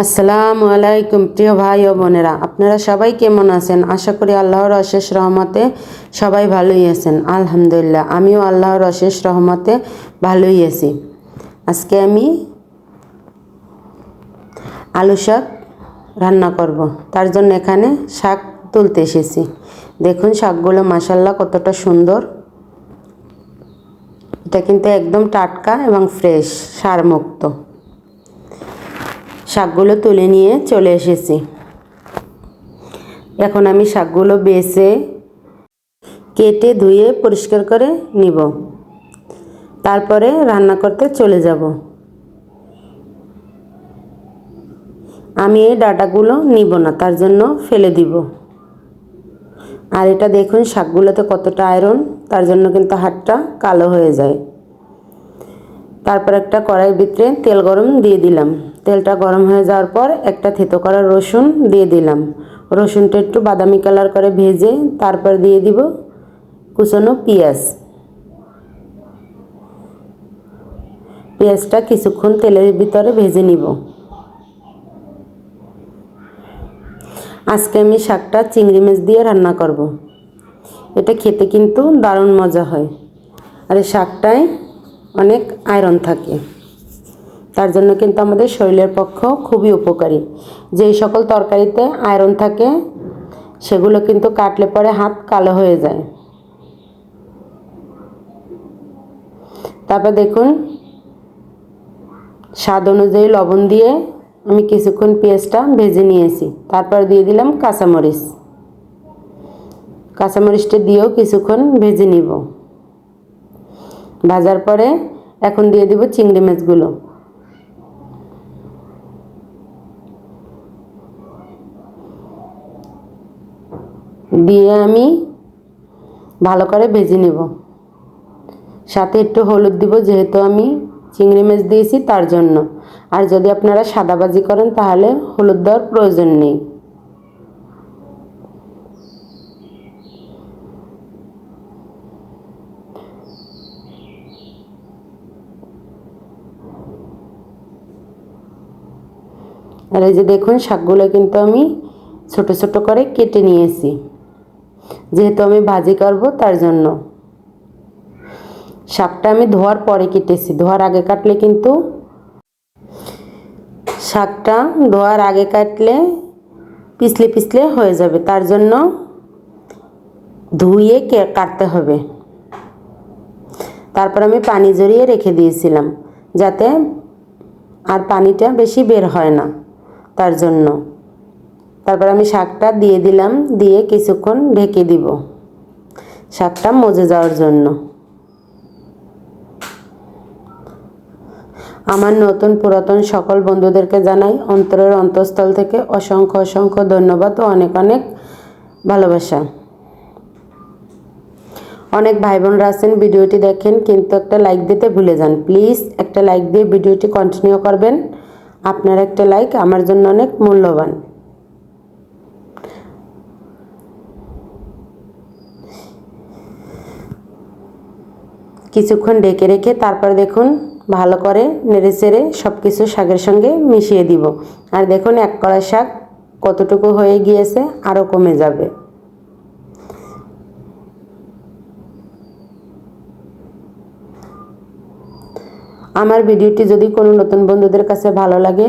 আসসালামু আলাইকুম প্রিয় ভাই ও বোনেরা, আপনারা সবাই কেমন আছেন? আশা করি আল্লাহর অশেষ রহমতে সবাই ভালোই আছেন। আলহামদুলিল্লাহ, আমিও আল্লাহর অশেষ রহমতে ভালোই আছি। আজকে আমি আলু শাক রান্না করব। তার জন্য এখানে শাক তুলতে এসেছি। দেখুন শাকগুলো মাশাআল্লাহ কতটা সুন্দর। এটা কিন্তু একদম টাটকা এবং ফ্রেশ, সারমুক্ত। শাকগুলো তুলে নিয়ে চলে এসেছি। এখন আমি শাকগুলো বেছে কেটে ধুয়ে পরিষ্কার করে নিব। তারপরে রান্না করতে চলে যাব। আমি এই ডাঁটাগুলো নিব না, তার জন্য ফেলে দিব। আর এটা দেখুন শাকগুলোতে কতটা আয়রন, তার জন্য কিন্তু হাতটা কালো হয়ে যায়। তারপর একটা কড়াইয়ের ভিতরে তেল গরম দিয়ে দিলাম। তেলটা গরম হয়ে যাওয়ার পর একটা থেতো করা রসুন দিয়ে দিলাম। রসুনটা একটু বাদামি কালার করে ভেজে তারপর দিয়ে দিব কুচানো পেঁয়াজ। পেঁয়াজটা কিছুক্ষণ তেলের ভিতরে ভেজে নিব। আজকে আমি শাকটা চিংড়ি মাছ দিয়ে রান্না করব। এটা খেতে কিন্তু দারুণ মজা হয়। আর এই শাকটায় অনেক আয়রন থাকে, তার জন্য কিন্তু আমাদের শরীরের পক্ষেও খুবই উপকারী। যেই সকল তরকারিতে আয়রন থাকে সেগুলো কিন্তু কাটলে পরে হাত কালো হয়ে যায়। তারপর দেখুন স্বাদ অনুযায়ী লবণ দিয়ে আমি কিছুক্ষণ পেঁয়াজটা ভেজে নিয়েছি। তারপর দিয়ে দিলাম কাঁচামরিচ। কাঁচামরিচটা দিয়েও কিছুক্ষণ ভেজে নিব। ভাজার পরে এখন দিয়ে দিব চিংড়ি মাছগুলো। দিয়ে আমি ভালো করে ভেজে নেব। সাথে একটু হলুদ দিব, যেহেতু আমি চিংড়ি মাছ দিয়েছি তার জন্য। আর যদি আপনারা সাদাবাজি করেন তাহলে হলুদ দেওয়ার প্রয়োজন নেই। আর এই যে দেখুন শাকগুলো কিন্তু আমি ছোট ছোট করে কেটে নিয়েছি, যেহেতু আমি ভাজি করব তার জন্য। শাকটা আমি ধোয়ার পরে কেটেছি, ধোয়ার আগে কাটলে কিন্তু শাকটা ধোয়ার আগে কাটলে পিছলে পিছলে হয়ে যাবে, তার জন্য ধুয়ে কাটতে হবে। তারপর আমি পানি ঝরিয়ে রেখে দিয়েছিলাম, যাতে আর পানিটা বেশি বের হয় না, তার জন্য। তারপর আমি শাকটা দিয়ে দিলাম, দিয়ে কিছুক্ষণ ঢেকে দিব শাকটা মজে যাওয়ার জন্য। আমার নতুন পুরাতন সকল বন্ধুদেরকে জানাই অন্তরের অন্তঃস্থল থেকে অসংখ্য অসংখ্য ধন্যবাদ ও অনেক অনেক ভালোবাসা। অনেক ভাই বোনরা আছেন ভিডিওটি দেখেন কিন্তু একটা লাইক দিতে ভুলে যান। প্লিজ একটা লাইক দিয়ে ভিডিওটি কন্টিনিউ করবেন। আপনার একটা লাইক আমার জন্য অনেক মূল্যবান। কিছুক্ষণ ঢেকে রেখে তারপর দেখুন ভালো করে নেড়ে চেড়ে সব কিছু শাকের সঙ্গে মিশিয়ে দিব। আর দেখুন এক কড়াই শাক কতটুকু হয়ে গিয়েছে, আরও কমে যাবে। আমার ভিডিওটি যদি কোনো নতুন বন্ধুদের কাছে ভালো লাগে,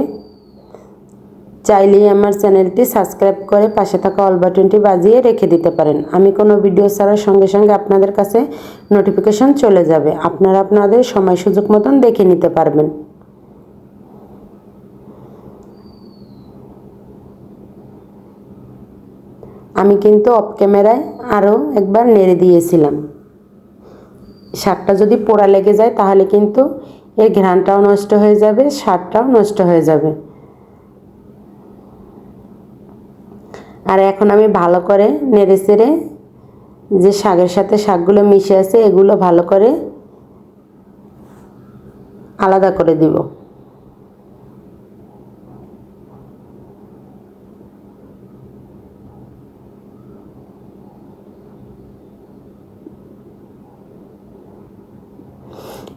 চাইলেই আমার চ্যানেলটি সাবস্ক্রাইব করে পাশে থাকা অল বাটনটি বাজিয়ে রেখে দিতে পারেন। আমি কোনো ভিডিও ছাড়ার সঙ্গে সঙ্গে আপনাদের কাছে নোটিফিকেশন চলে যাবে, আপনারা আপনাদের সময় সুযোগ মতন দেখে নিতে পারবেন। আমি কিন্তু অফ ক্যামেরায় আরও একবার নেড়ে দিয়েছিলাম। শাকটা যদি পোড়া লেগে যায় তাহলে কিন্তু এর ঘ্রাণটাও নষ্ট হয়ে যাবে, স্বাদটাও নষ্ট হয়ে যাবে। আর এখন আমি ভালো করে নেড়ে চেড়ে যে শাকের সাথে শাকগুলো মিশে আছে এগুলো ভালো করে আলাদা করে দিব।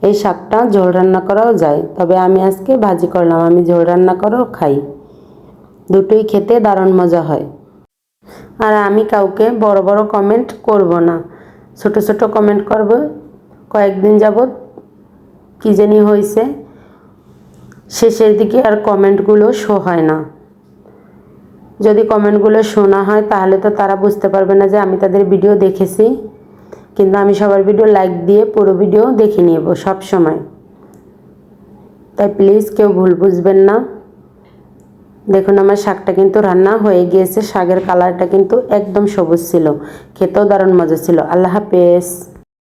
এই শাকটা ঝোল রান্না করাও যায়, তবে আমি আজকে ভাজি করলাম। আমি ঝোল রান্না করেও খাই। দুটোই খেতে দারুণ মজা হয়। আর আমি কাউকে বড় বড় কমেন্ট করব না, ছোট ছোট কমেন্ট করব। কয়েকদিন যাবৎ কী জানি হয়েছে, শেষের দিকে আর কমেন্টগুলো শো হয় না। যদি কমেন্টগুলো শোনা হয় তাহলে তো তারা বুঝতে পারবে না যে আমি তাদের ভিডিও দেখেছি, কিন্তু আমি সবার ভিডিও লাইক দিয়ে পুরো ভিডিও দেখে নেব সব সময়। তাই প্লিজ কেউ ভুল বুঝবেন না। দেখুন আমার শাকটা কিন্তু রান্না হয়ে গিয়েছে। শাকের কালারটা কিন্তু একদম সবুজ ছিল, খেতেও দারুণ মজা ছিল। আল্লাহ হাফেজ।